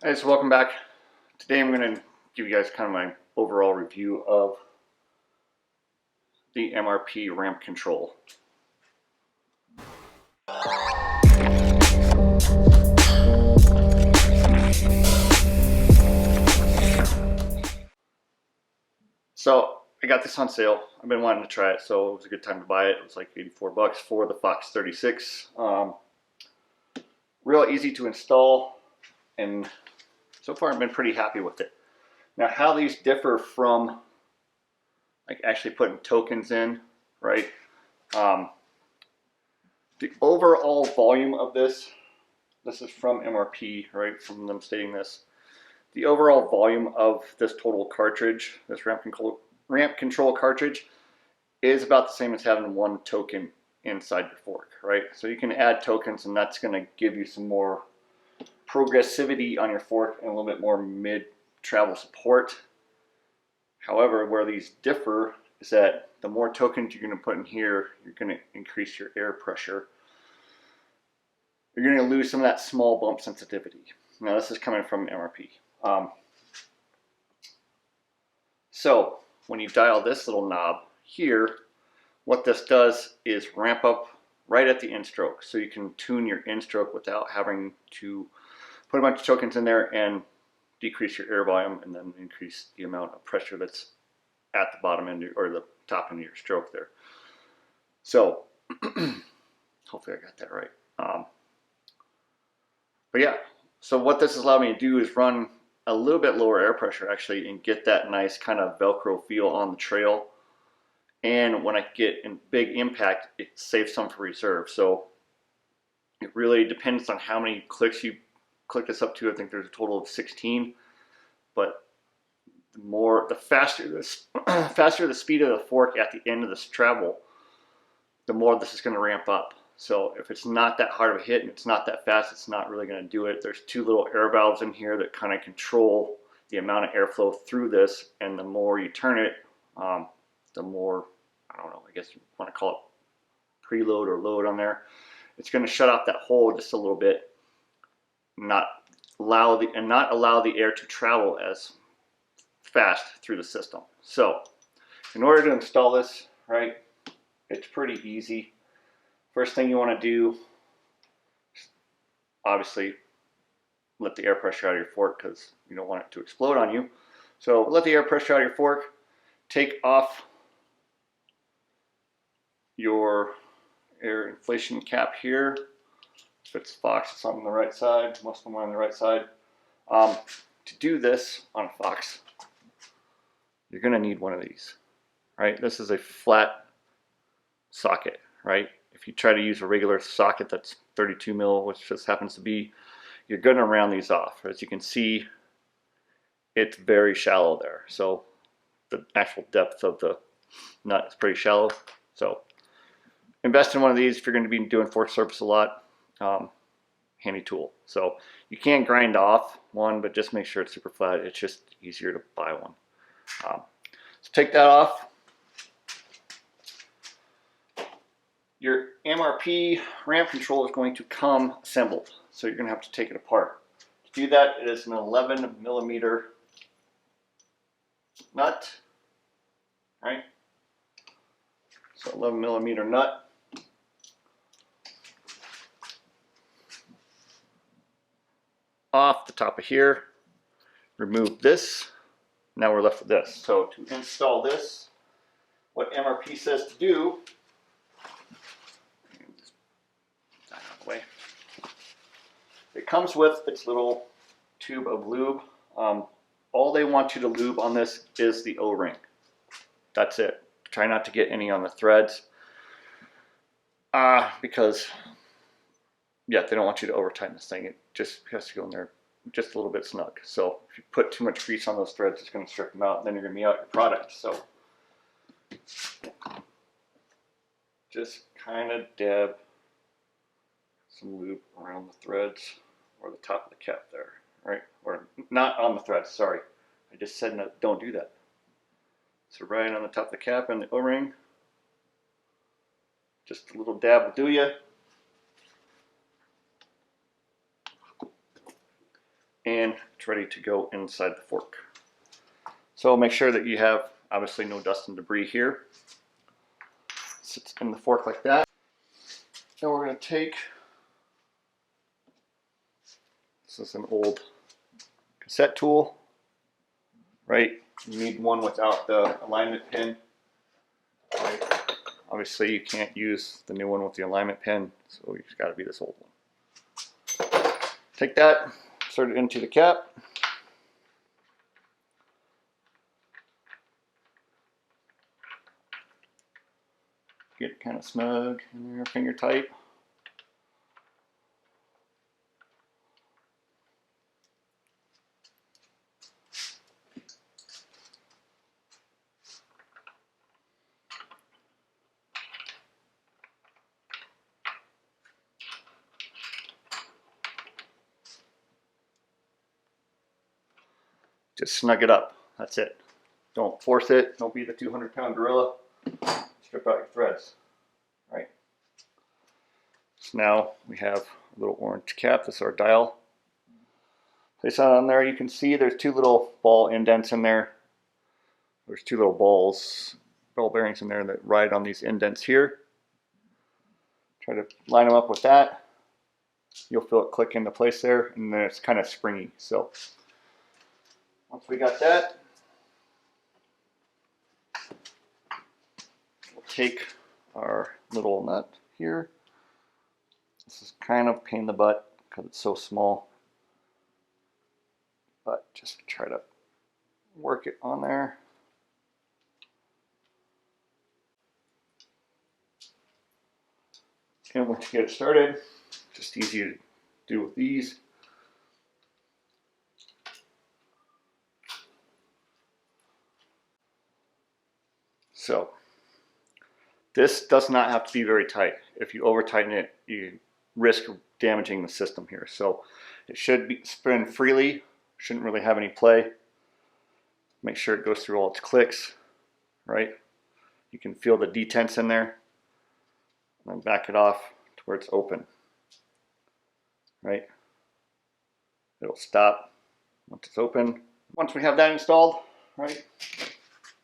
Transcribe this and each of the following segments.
Hey, so welcome back. Today I'm going to give you guys kind of my overall review of the MRP Ramp Control. So I got this on sale. I've been wanting to try it, so it was a good time to buy it. It was like 84 bucks for the Fox 36. Real easy to install, and so far I've been pretty happy with it. Now, how these differ from like actually putting tokens in, right? The overall volume of this is from MRP, right? From them stating this. The overall volume of this total cartridge, this ramp control cartridge, is about the same as having one token inside your fork, right? So you can add tokens, and that's going to give you some more progressivity on your fork and a little bit more mid-travel support. However, where these differ is that the more tokens you're going to put in here, you're going to increase your air pressure. You're going to lose some of that small bump sensitivity. Now, this is coming from MRP. So when you dial this little knob here, what this does is ramp up right at the in-stroke. So you can tune your in-stroke without having to put a bunch of tokens in there and decrease your air volume and then increase the amount of pressure that's at the bottom end or the top end of your stroke there. So hopefully I got that right. But yeah, so what this has allowed me to do is run a little bit lower air pressure actually and get that nice kind of Velcro feel on the trail. And when I get in big impact, it saves some for reserve. So it really depends on how many clicks you click this up to. I think there's a total of 16, but the faster the speed of the fork at the end of this travel, the more this is going to ramp up. So if it's not that hard of a hit and it's not that fast, it's not really going to do it. There's two little air valves in here that kind of control the amount of airflow through this, and the more you turn it, the more, I don't know, I guess you want to call it preload or load on there. It's going to shut off that hole just a little bit, not allow the air to travel as fast through the system. So in order to install this, right, it's pretty easy. First thing you want to do, obviously, let the air pressure out of your fork because you don't want it to explode on you. So let the air pressure out of your fork. Take off your air inflation cap here. If it's Fox, it's on the right side. Most of them are on the right side. To do this on a Fox, you're going to need one of these, right? This is a flat socket, right? If you try to use a regular socket that's 32 mil, which just happens to be, you're going to round these off. As you can see, it's very shallow there. So the actual depth of the nut is pretty shallow. So invest in one of these if you're going to be doing fork surface a lot. Handy tool. So you can grind off one, but just make sure it's super flat. It's just easier to buy one. So take that off. Your MRP ramp control is going to come assembled, so you're going to have to take it apart. To do that, it is an 11 millimeter nut, right? So 11 millimeter nut. Off the top of here, remove this. Now we're left with this. So to install this, what MRP says to do, it comes with its little tube of lube. All they want you to lube on this is the O-ring. That's it. Try not to get any on the threads because, yeah, they don't want you to over tighten this thing. It just has to go in there just a little bit snug. So if you put too much grease on those threads, it's going to strip them out, and then you're going to be out your product. So just kind of dab some lube around the threads or the top of the cap there, right? Or not on the threads, sorry. I just said no, don't do that. So right on the top of the cap and the O-ring, just a little dab will do ya. and it's ready to go inside the fork. So make sure that you have obviously no dust and debris here. It sits in the fork like that. Now we're going to take, this is an old cassette tool, right? You need one without the alignment pin, right? Obviously you can't use the new one with the alignment pin, so you've got to be this old one. Take that, insert it into the cap. Get it kind of snug in there, finger tight. Just snug it up, that's it. Don't force it, don't be the 200-pound gorilla. Strip out your threads, right? So now we have a little orange cap, this is our dial. Place that on there, you can see there's two little ball indents in there. There's two little ball bearings in there that ride on these indents here. Try to line them up with that. You'll feel it click into place there, and then it's kind of springy. So once we got that, we'll take our little nut here. This is kind of a pain in the butt because it's so small, but just try to work it on there. And once you get it started, just easy to do with these. So this does not have to be very tight. If you over tighten it, you risk damaging the system here. So it should spin freely, shouldn't really have any play. Make sure it goes through all its clicks, right? You can feel the detents in there. And then back it off to where it's open, right? It'll stop once it's open. Once we have that installed, right?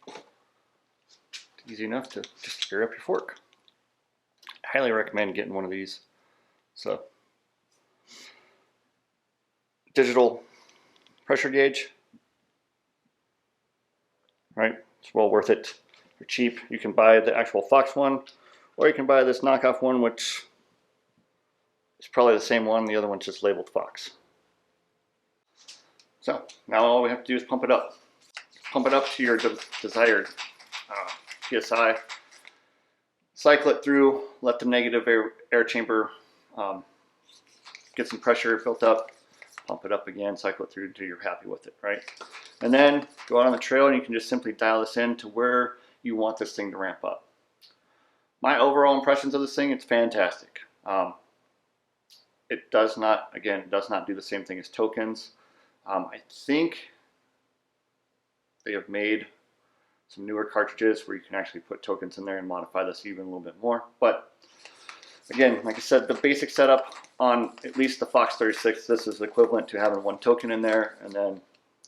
It's easy enough to just screw up your fork. I highly recommend getting one of these. So, digital pressure gauge, right? It's well worth it. They're cheap. You can buy the actual Fox one, or you can buy this knockoff one, which is probably the same one. The other one's just labeled Fox. So now all we have to do is pump it up. Pump it up to your desired PSI. Cycle it through. Let the negative air chamber get some pressure built up. Pump it up again. Cycle it through until you're happy with it, right? And then go out on the trail and you can just simply dial this in to where you want this thing to ramp up. My overall impressions of this thing, it's fantastic. It does not, again, it does not do the same thing as tokens. I think they have made some newer cartridges where you can actually put tokens in there and modify this even a little bit more. But again, like I said, the basic setup on at least the Fox 36, this is equivalent to having one token in there, and then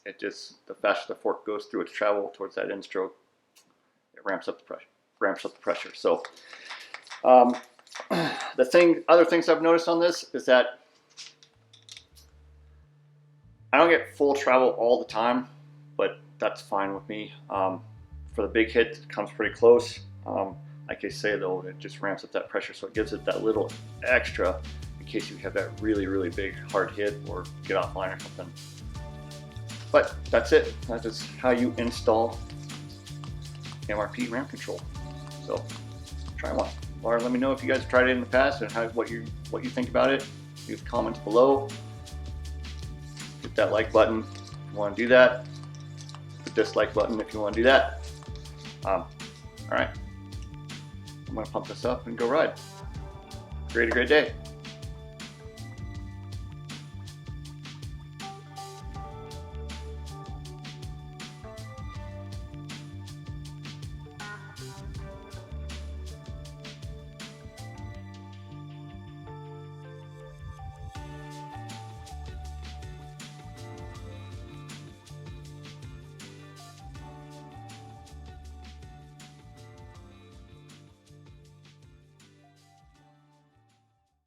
it just, the faster the fork goes through its travel towards that end stroke, it ramps up the pressure. So other things I've noticed on this is that I don't get full travel all the time, but that's fine with me. For the big hit, it comes pretty close. Like I say though, it just ramps up that pressure, so it gives it that little extra in case you have that really, really big hard hit or get offline or something. But that's it. That is how you install MRP Ramp Control. So try one. Or let me know if you guys have tried it in the past and what you think about it. Leave comments below. Hit that like button if you want to do that. The dislike button if you want to do that. All right. I'm going to pump this up and go ride. Great day.